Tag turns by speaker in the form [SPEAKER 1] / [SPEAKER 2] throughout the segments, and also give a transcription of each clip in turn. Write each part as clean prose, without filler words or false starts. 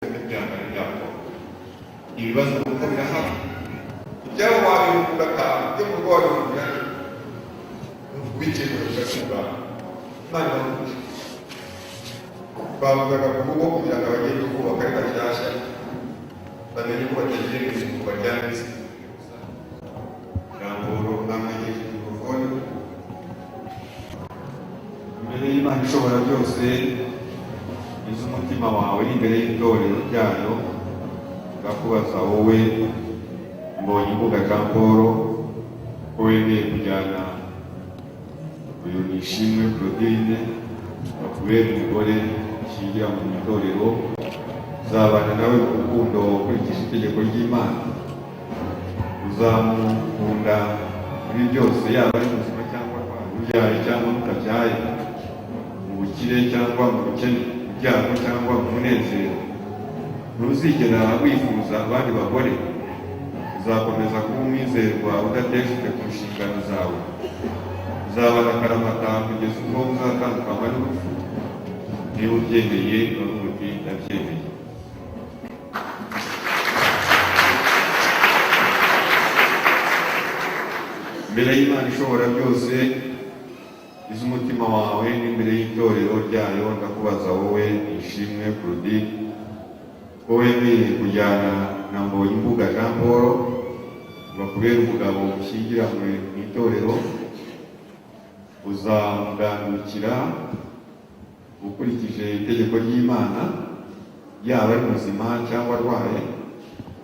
[SPEAKER 1] byangana byako ibibazo kuko birahari ibyaho wabivuga gatanu byo mu rugo wabivuga w'ikintu ugasiba imana iramugisha bavugaga ku rugo kugira ngo abagiye kubaka ari bashyashya bamenye ko batagiye ibintu bajyana iramboro namwegeje mikorofone imbere y'Imana ishobora byose iz'umutima wawe n'imbere y'itorero ryayo ngakubaza wowe Mbonyimbuga Jean Paul ko wemeye kujyana uyu Nishimwe Claudine bakubera umugore ushingira mu itorero uzabana nawe mu rukundo ukurikije itegeko ry'Imana uzamukunda muri byose yaba ari muzima cyangwa ubyaye cyangwa mutabyaye mu bukire cyangwa mu bukene mu byago cyangwa mu munezero ntuzigera wifuza abandi bagore uzakomeza kuba umwizerwa udateshejwe ku nshingano zawe uzabana akaramata kugeza ubwo uzatandukanywa n'urupfu niba ubyemeye uravuga uti ndabyemeye imbere y'Imana ishobora byose iz'umutima wawe n'imbere y'itorero ryayo ndakubaza wowe Nishimwe Claudine ko wemeye kujyana na Mbonyimbuga Jean Paul bakubera umugabo ushyingiranywe mu itorero uzamugandukira ukurikije itegeko ry'Imana yaba ari muzima cyangwa arwaye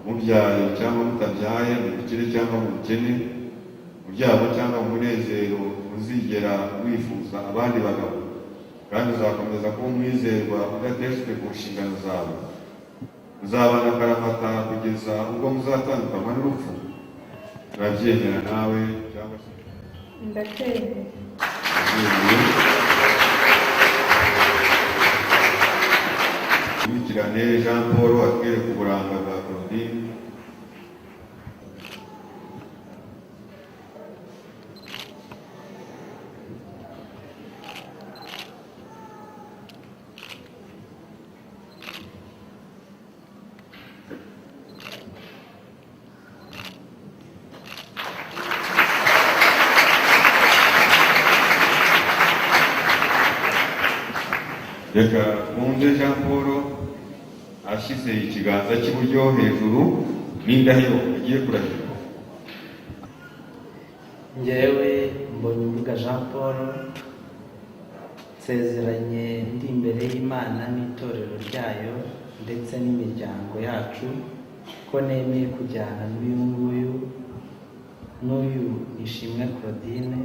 [SPEAKER 1] mubyaye cyangwa mutabyaye mu bukire cyangwa mu bukene mu byago cyangwa mu munezero uzigera wifuza abandi bagabo kandi uzakomeza kuba umwizerwa udateshejwe ku nshingano zawe uzabana akaramata kugeza ubwo muzatandukanywa n'urupfu urabyemera nawe cyangwa se
[SPEAKER 2] ndabyemera
[SPEAKER 1] Nkurikirane Jean Paul atwereka uburanga bwa Claudine reka mwumve Jean Paul ashyize ikiganza cy'iburyo hejuru n'indahiro agiye kurahira.
[SPEAKER 3] Njyewe Mbonyimbuga Jean Paul nsezeranye ndi imbere y'Imana n'itorero ryayo ndetse n'imiryango yacu ko nemeye kujyana n'uyu Nishimwe Claudine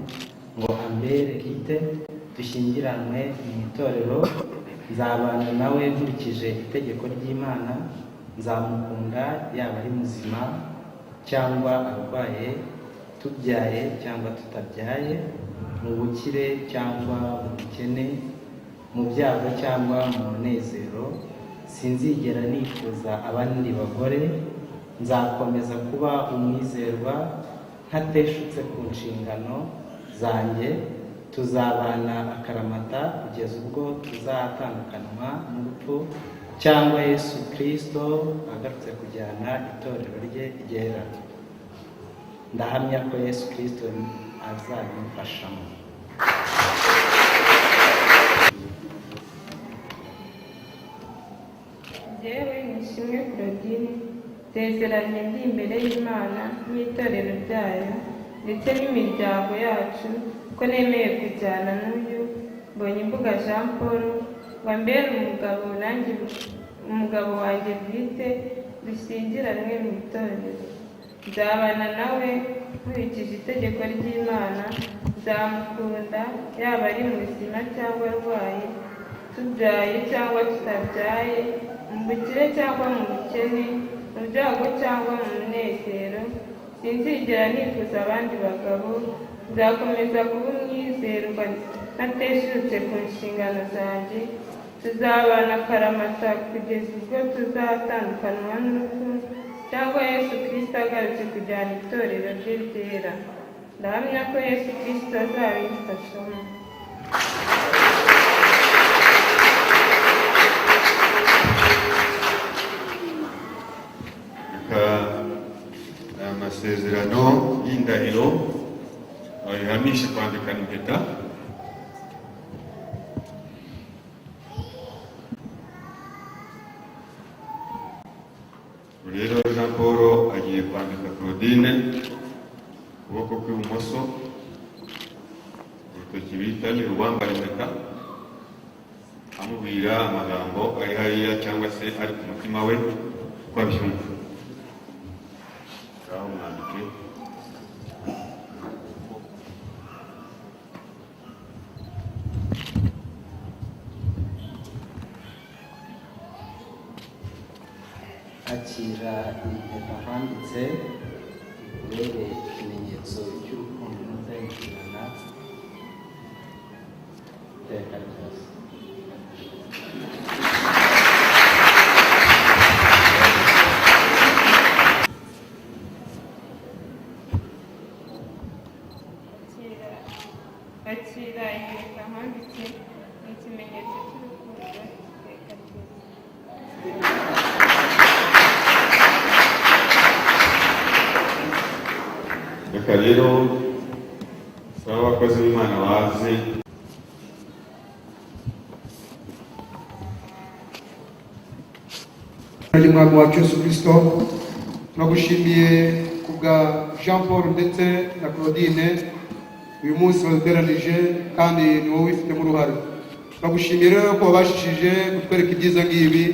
[SPEAKER 3] ngo ambere ite dushyingiranwe mu itorero nzabana nawe nkurikije itegeko ry'Imana nzamukunda yaba ari muzima cyangwa arwaye tubyaye cyangwa tutabyaye mu bukire cyangwa mu bukene mu byago cyangwa mu munezero sinzigera nifuza abandi bagore nzakomeza kuba umwizerwa ntateshutse ku nshingano zanjye tuzabana akaramata kugeza ubwo tuzatandukanywa n'urupfu cyangwa Yesu Kristo agarutse kujyana itorero rye ryera ndahamya ko Yesu Kristo azabimfashamo.
[SPEAKER 2] Njyewe Nishimwe Claudine nsezeranye ndi imbere y'Imana n'itorero ryayo ndetse n'imiryango yacu ko nemeye kujyana n'uyu Mbonyimbuga Jean Paul ngo ambere umugabo wanjye bwite dushyingiranwe mu itorero nzabana nawe nkurikije itegeko ry'Imana nzamukunda yaba ari muzima cyangwa arwaye tubyaye cyangwa tutabyaye mu bukire cyangwa mu bukene mu byago cyangwa mu munezero sinzigera nifuza abandi bagabo nzakomeza kuba umwizerwa ntateshutse ku nshingano zanjye tuzabana akaramata kugeza ubwo tuzatandukanywa n'urupfu cyangwa Yesu Kristo agarutse kujyana itorero rye ryera ndahamya ko Yesu Kristo azabimfashamo.
[SPEAKER 1] amasezerano y'indahiro ayihamishe kwambikana impeta. Rero Jean Paul agiye kwambika Claudine ukuboko kw'ibumoso, urutoki bita ni urwambara impeta, amubwira amagambo ari hariya cyangwa se ari ku mutima we uko abyumva. Ngaho mwandike.
[SPEAKER 3] akira impeta handitse urebe ikimenyetso cy'urukundo n'udahindurana iteka ryose.
[SPEAKER 2] akira impeta handitse ni ikimenyetso cy'urukundo iteka ryose.
[SPEAKER 1] Reka rero saba abakozi b'Imana baze.
[SPEAKER 4] Mwami wacu Yesu Kristo, turagushimiye kubwa Jean Paul ndetse na Claudine uyu munsi baduteranije kandi ni wowe ubifitemo uruhare. Turagushimiye rero ko wabashishije kutwereka ibyiza ngibi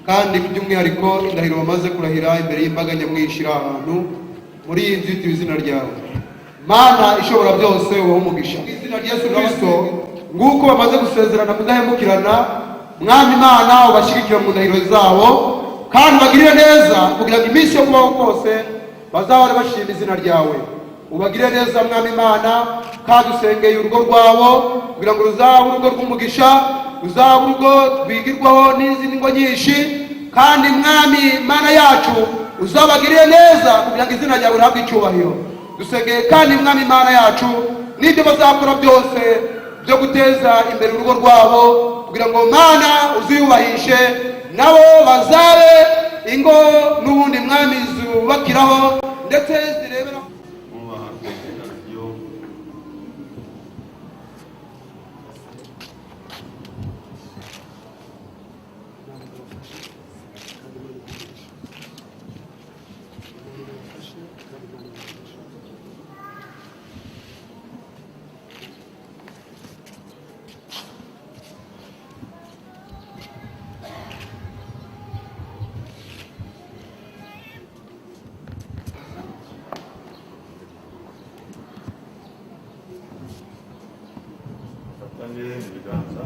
[SPEAKER 4] kandi by'umwihariko indahiro bamaze kurahira imbere y'imbaga nyamwinshi iri ahantu muri iyi nzu yitiriwe izina ryawe. Mana ishobora byose ubahe umugisha. Izina rya Yesu Kristo, nguko bamaze gusezerana kudahemukirana, Mwami Imana ubashyigikira mu ndahiro zabo kandi bagirire neza kugira ngo iminsi yo kubaho kose bazahore bashima izina ryawe. Ubagirire neza Mwami Imana, kandi usengeye urugo rwabo kugira ngo ruzaba urugo rw'umugisha, ruzaba urugo rwigirwaho n'izindi ngo nyinshi, kandi Mwami Mana yacu uzabagirire neza kugira ngo izina ryawe rihabwe icyubahiro. Dusengeye kandi Mwami Mana yacu n'ibyo bazakora byose byo guteza imbere urugo rwabo kugira ngo Mana uziyubahishe, nabo bazabe ingo n'ubundi Mwami zubakiraho ndetse zirebera
[SPEAKER 1] ibiganza.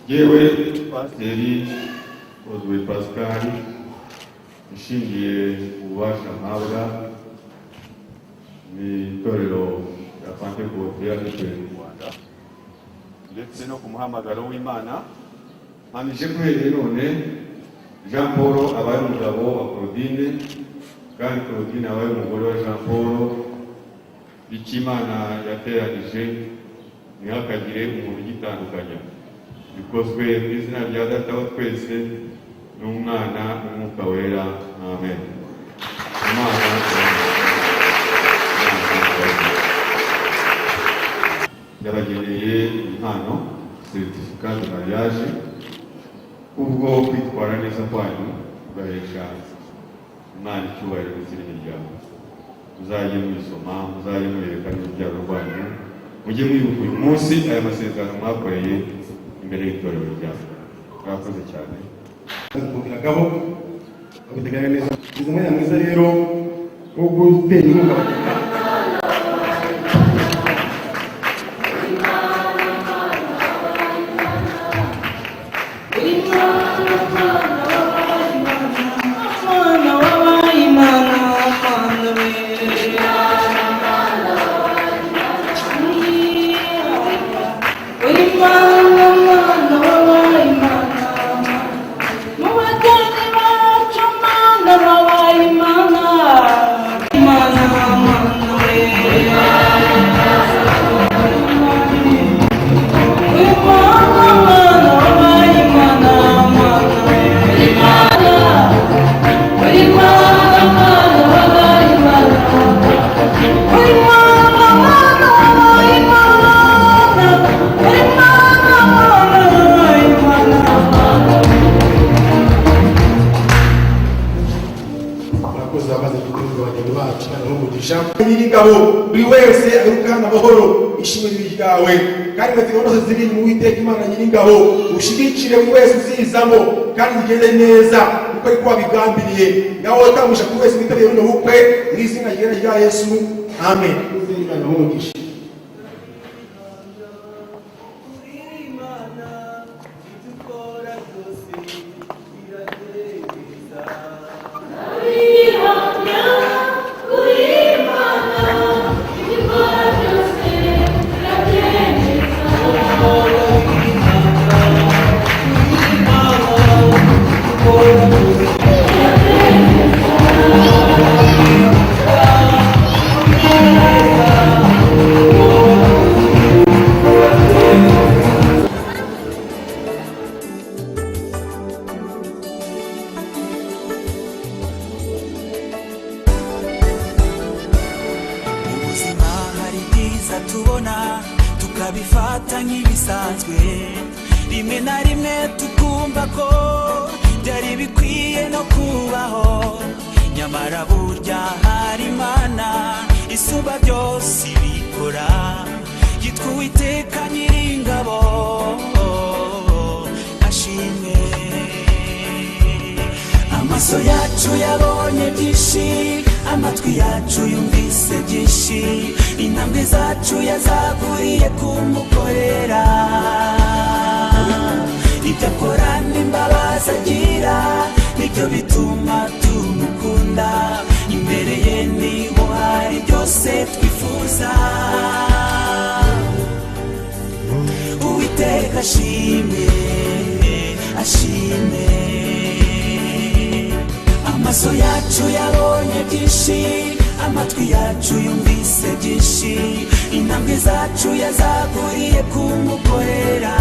[SPEAKER 1] Yewe Pasiteri Ozwe Pascal, ishingiye ububasha mpabwa ni itorero rya Pentekote yadukoreye mu Rwanda ndetse no ku muhamagaro w'Imana, mpamije ko none Jean Paul abaye umugabo wa Claudine kandi Claudine abaye umugore wa Jean Paul. Icyo Imana yateranije ntihakagire umuntu ugitandukanya. Bikozwe mu izina rya Data wa twese n'Umwana n'Umwuka wera. Amen. Imana yabageneye impano certificat de mariage ubwo kwitwara neza kwanyu ugahesha Imana icyubahiro n'izina ryawe. Muzajye mwisoma, muzajye mwerekana urubyaro rwanyu, mujye mwibuka uyu munsi aya masezerano mwakoreye imbere y'itorero ryawe. Murakoze cyane.
[SPEAKER 5] Mugiragaho baguteganya neza. Izo mwanya mwiza rero wo gutera inkunga
[SPEAKER 6] Imana
[SPEAKER 5] wese agurukana amahoro ishimwe ryawe kandi metero zose ziri mu Uwiteka Imana nyiringabo ushigikire buri wese uzizamo kandi zigende neza uko ari kwabigambiriye nawe utamusha ku wese witabiriye no bukwe mu izina rya Yesu amen. Uzirikana umugisha
[SPEAKER 6] tukabifata nk'ibisanzwe rimwe na rimwe tukumva ko byari bikwiye no kubaho nyamara burya hari Imana isumba byose ibikora yitwa Uwiteka Nyiringabo ashimwe. Amaso yacu yabonye byinshi amatwi yacu yumvise byinshi intambwe zacu yazaguriye kumukorera ibyo akora n'imbabazi agira nibyo bituma tumukunda imbere ye niho hari byose twifuza. Uwiteka ashimwe ashimwe. Amaso yacu yabonye byinshi amatwi yacu yumvise byinshi intambwe zacu yazaguriye kumukorera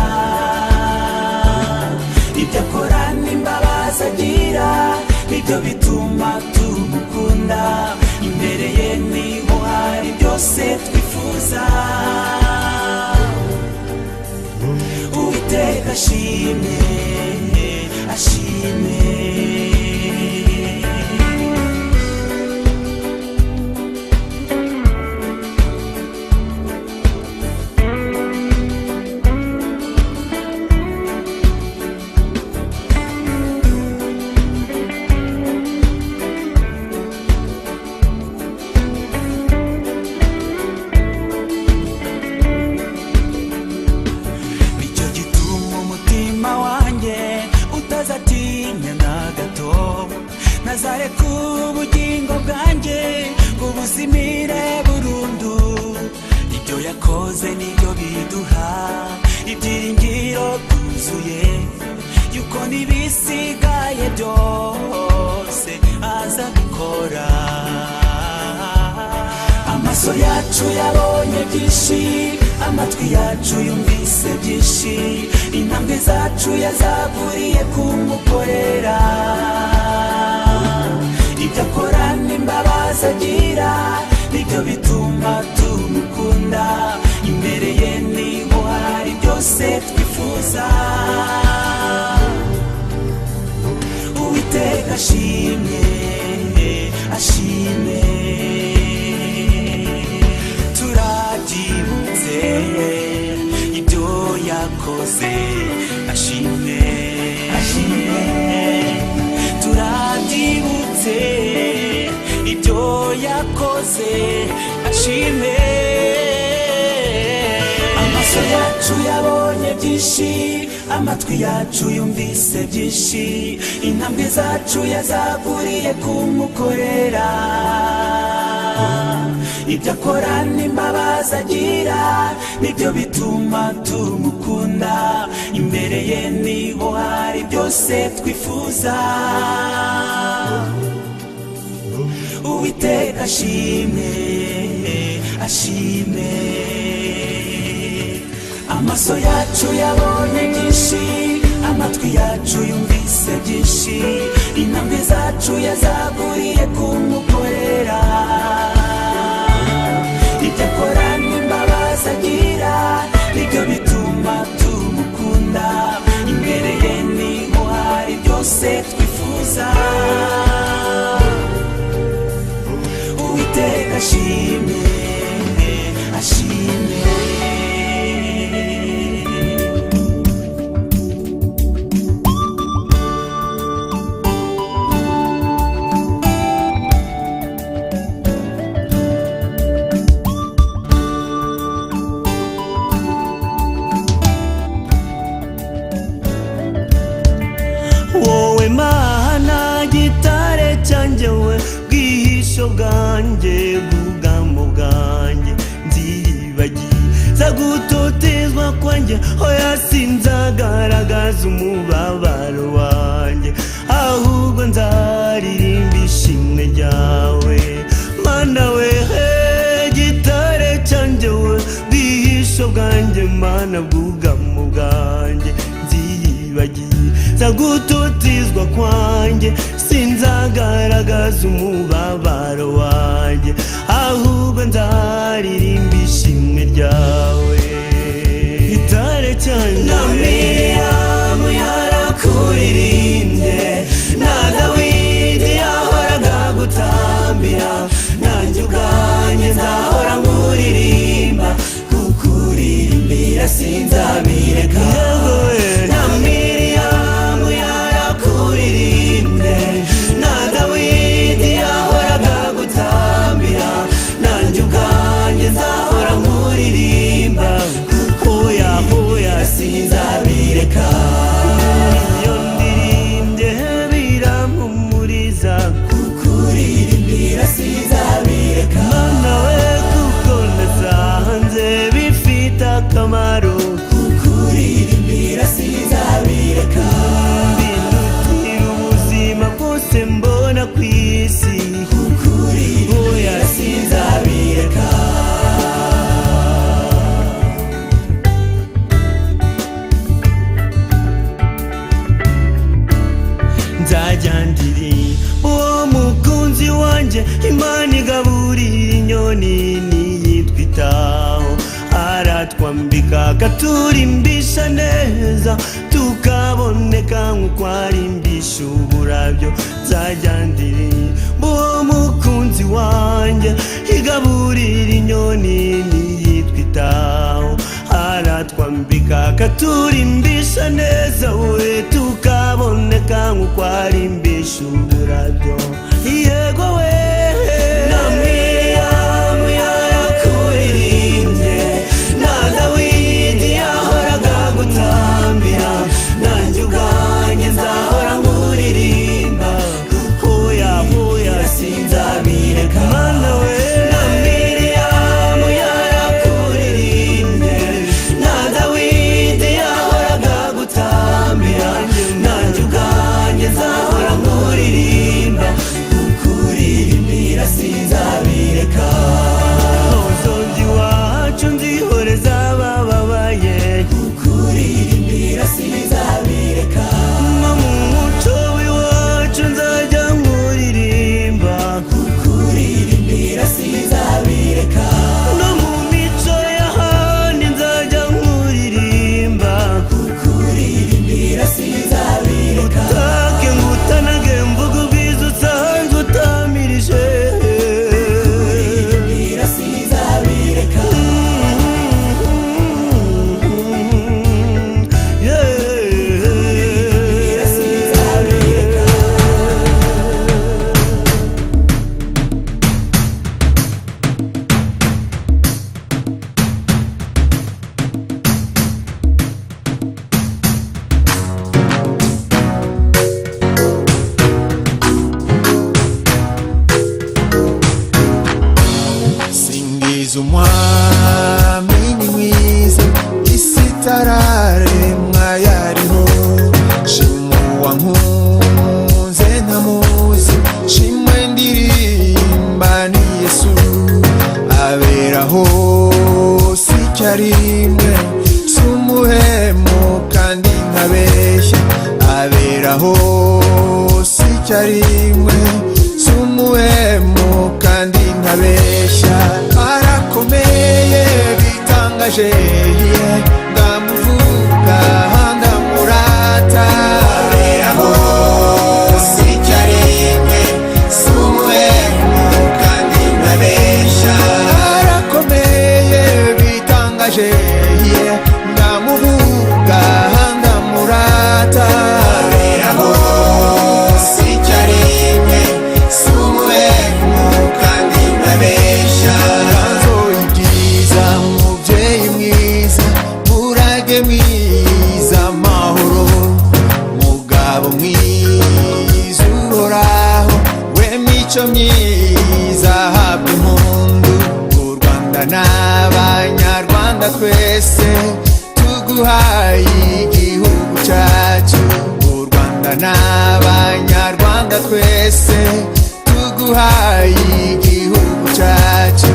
[SPEAKER 6] ibyo akora n'imbabazi agira nibyo bituma tumukunda imbere ye niho hari byose twifuza. Uwiteka ashimwe ashimwe. Nazareka ubugingo bwanjye ubuzimire burundu ibyo yakoze nibyo biduha ibyiringiro byuzuye yuko n'ibisigaye byose azabikora. Amaso yacu yabonye byinshi amatwi yacu yumvise byinshi intambwe zacu yazaguriye kumukorera ibyo akora n'imbabazi agira nibyo bituma tumukunda imbere ye niho hari byose twifuza. Uwiteka ashimwe ashimwe. Turabyibutse ibyo yakoze ashimwe ashimwe. Turabyibutse ibyo yakoze ashimwe. Amaso yacu yabonye byinshi amatwi yacu yumvise byinshi intambwe zacu yazaguriye kumukorera ibyo akora n'imbabazi agira nibyo bituma tumukunda imbere ye niho hari byose twifuza. Uwiteka ashimwe ashimwe. Amaso yacu yabonye byinshi amatwi yacu yumvise byinshi intambwe zacu yazaguriye kumukorera ibyo akora n'imbabazi agira nibyo bituma tumukunda imbere ye niho hari byose twifuza. Uwiteka ashimwe zagutotezwa kwanjye oya sinzagaragaza umubabaro wanjye ahubwo nzaririmba ishimwe ryawe mana we gitare cyanjye we bwihisho bwanjye mana bwugamo bwanjye nziyibagiza gutotezwa kwanjye sinzagaragaza umubabaro wanjye ahubwo nzaririmba ishimwe ryawe gitare cyanjye na Miriyamu yarakuririmbye na Dawidi yahoraga gutambira nanjye ubwanjye nzahora nkuririmba kukuririmbira sinzabireka na Miriyamu yarakuririmbye na Dawidi yahoraga gutambira nanjye ubwanjye nzahora nkuririmba hoya hoya sinzabireka iyo ndirimbye birampumuriza kukuririmbira sinzabireka mana we kuko nasanze bifite akamaro kukuririmbira sinzabireka bindutira ubuzima bwose mbona ku isi kukuririmbira sinzabireka nzajya ndirimba uwo mukunzi wanjye Imana igaburira inyoni niyitwitaho aratwambika akaturimbisha neza tukaboneka nk'uko arimbisha uburabyo nzajya ndirimba uwo mukunzi wanjye igaburira inyoni niyitwitaho aratwambika akaturimbisha neza we tukaboneka nk'uko arimbisha uburabyo yego we na Miriyamu yarakuririmbye na Dawidi yahoraga gutambira nanjye ubwanjye nzahora nkuririmba hoya hoya sinzabireka mana we na Miriyamu yarakuririmbye na Dawidi yahoraga gutambira nanjye ubwanjye nzahora nkuririmba kukuririmbira sinzabireka nozongi wacu nzihoreza bababaye kukuririmbira sinzabireka no mu muco w'iwacu nzajya nkuririmba kukuririmbira sinzabireka no mu mico y'ahandi nzajya nkuririmba kukuririmbira sinzabireka utake ngutanage mvuga ubwiza usanzwe utamirije kukuririmbira sinzabireka kukuririmbira sinzabireka
[SPEAKER 7] singiza umwami ni mwiza isi itararemwa yariho shimwa uwankunze ntamuzi shimwe ndirimba ni Yesu aberaho si icyarimwe si umuhemu kandi ntabeshya aberaho si icyarimwe si umuhemu kandi ntabeshya arakomeye bitangaje ndamuvuga ndamurata aberaho si icyarimwe si umuhemu kandi ntabeshya arakomeye bitangaje ndamuvuga ndamurata aberaho si icyarimwe si umuhemu kandi ntabeshya nganzo ibyiza mubyeyi mwiza murage mwiza amahoro mugabo mwiza uhoraho we mico myiza habwa impundu u Rwanda n'abanyarwanda twese tuguhaye igihugu cyacu. U Rwanda n'Abanyarwanda twese tuguhaye igihugu cyacu.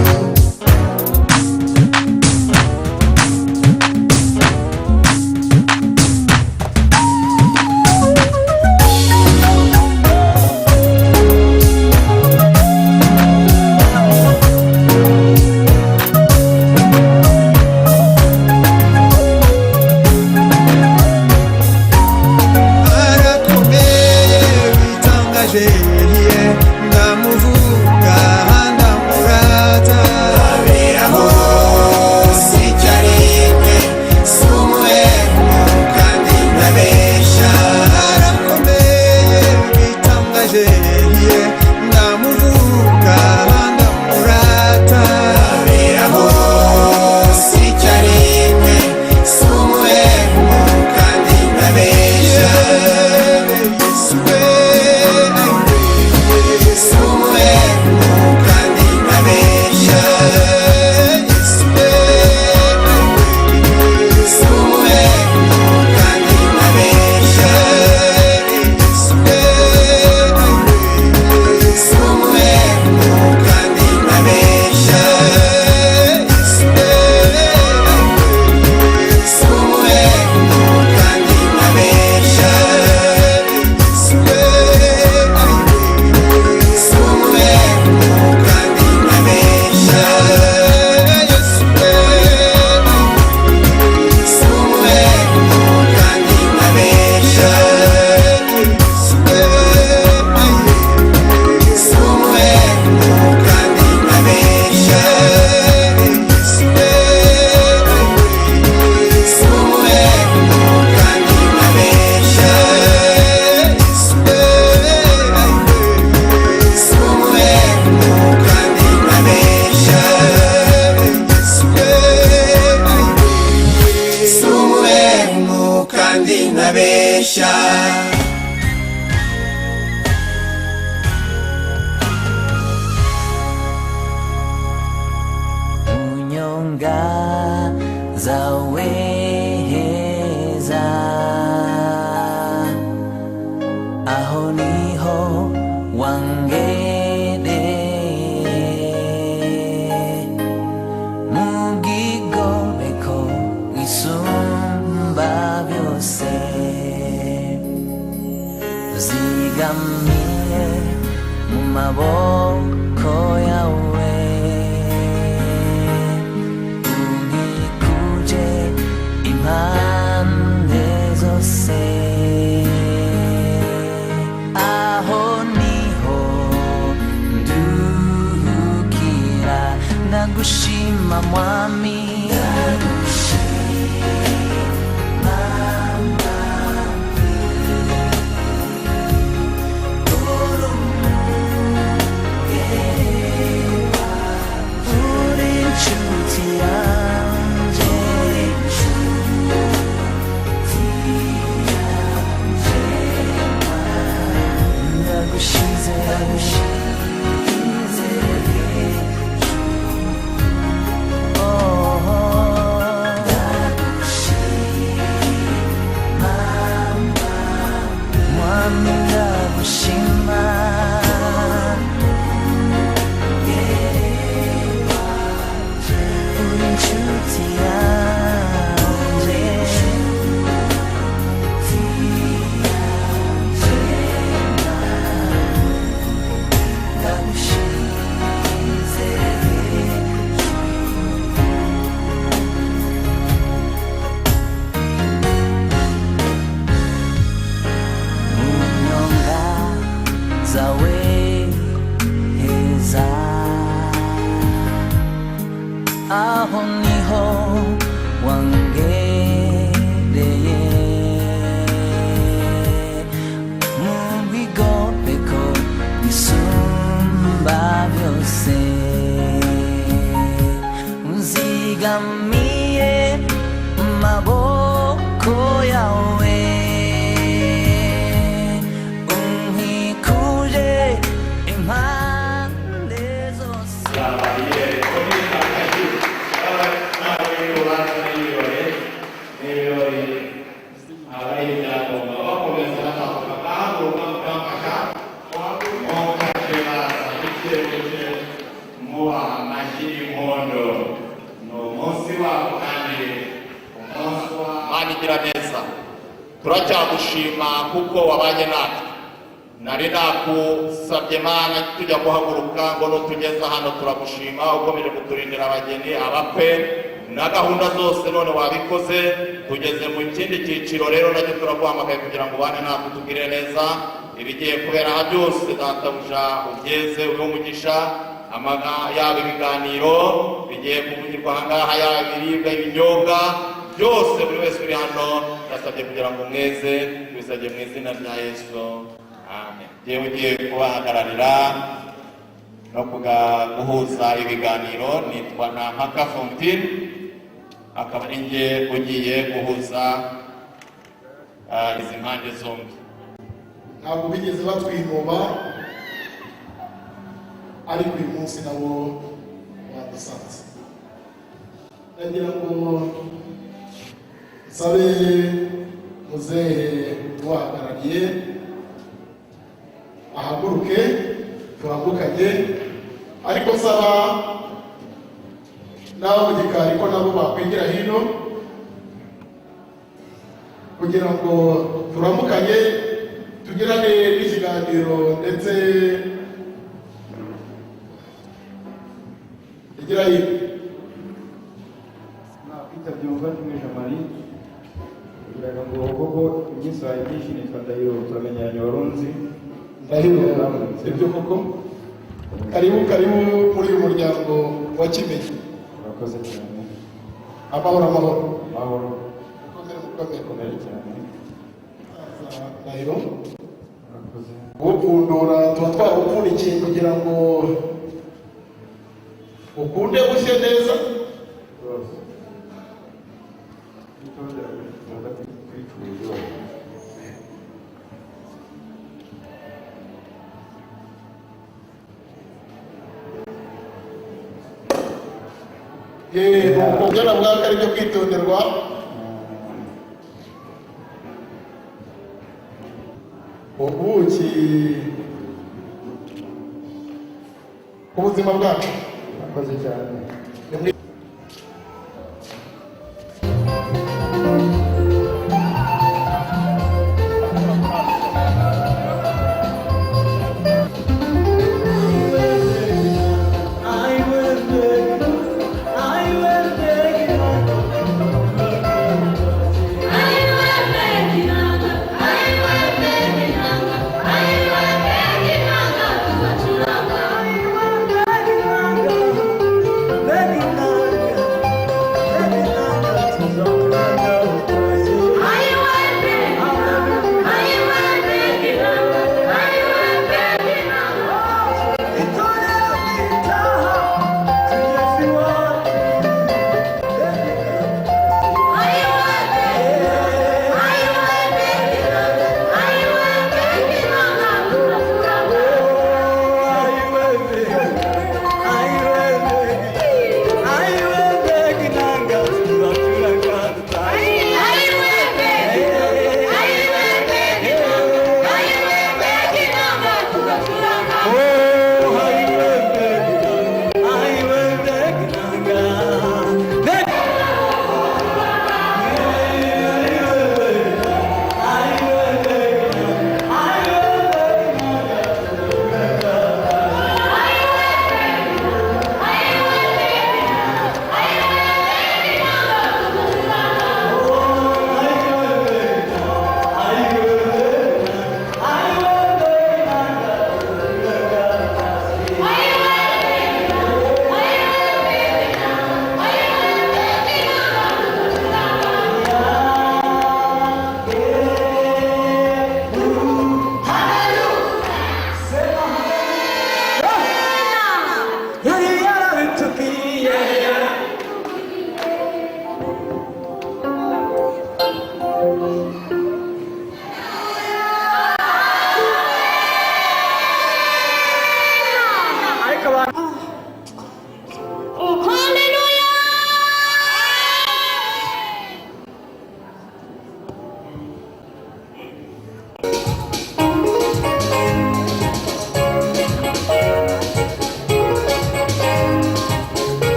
[SPEAKER 6] zaweza aho niho wangereye mugigobeko isumba byose zigamiye mu maboko yawe impande zose aho niho nduhukira ndagushima mwami aho niho wangereye mu bigobeko bisumba byose uzigamiye maboko yawe unkikuje impande zose.
[SPEAKER 8] igira neza, turacyagushima kuko wabanye natwe. Nari nakusabye Mana tujya guhaguruka ngo nutugeza hano turagushima, ukomeje kuturindira abageni, abakwe na gahunda zose none wabikoze. Tugeze mu kindi cyiciro rero nacyo turaguhamagaye kugira ngo ubane natwe tugire neza. Ibigiye kubera aha byose databuja ugeze uri umugisha, yaba ibiganiro bigiye kuvugirwa ahangaha, yaba ibiribwa, ibinyobwa byose, buri wese uri hano yasabye kugira ngo mweze, tubisabye mu izina rya Yesu, amen. Yewe ugiye kubahagararira no guhuza ibiganiro nitwa Nampaka Fontine, akaba ari njye ugiye guhuza izi mpande zombi.
[SPEAKER 5] Ntabwo bigeze batwinuba, ariko uyu munsi nabo badusanze. Nagira ngo nsabe muzehe ubahagarariye ahaguruke tuhagukanye, ariko nsaba n'abo mu gikari ko nabo bakwegera hino kugira ngo turamukanye, tugirane n'ikiganiro ndetse igira hino.
[SPEAKER 1] Nakwitabye umuvandimwe Jean Marie kugira ngo koko iminsi yawe myinshi nitwa Ndahiro turamenyanye warunzi.
[SPEAKER 5] Ndahiro ibyo koko, karibu muri uyu muryango wa Kimenyi.
[SPEAKER 1] Urakoze cyane.
[SPEAKER 5] Amahoro
[SPEAKER 1] Amahoro.
[SPEAKER 5] Mukomere
[SPEAKER 1] cyane.
[SPEAKER 5] Ndahiro
[SPEAKER 1] Urakoze.
[SPEAKER 5] gupfundura tuba twarupfundikiye kugira ngo ukunde gushye neza.
[SPEAKER 1] Rwose. Nitondera kwicuza.
[SPEAKER 5] Ubwira bwako ari byo kwitonderwa. Ubuki ku buzima bwacu.
[SPEAKER 1] Urakoze cyane.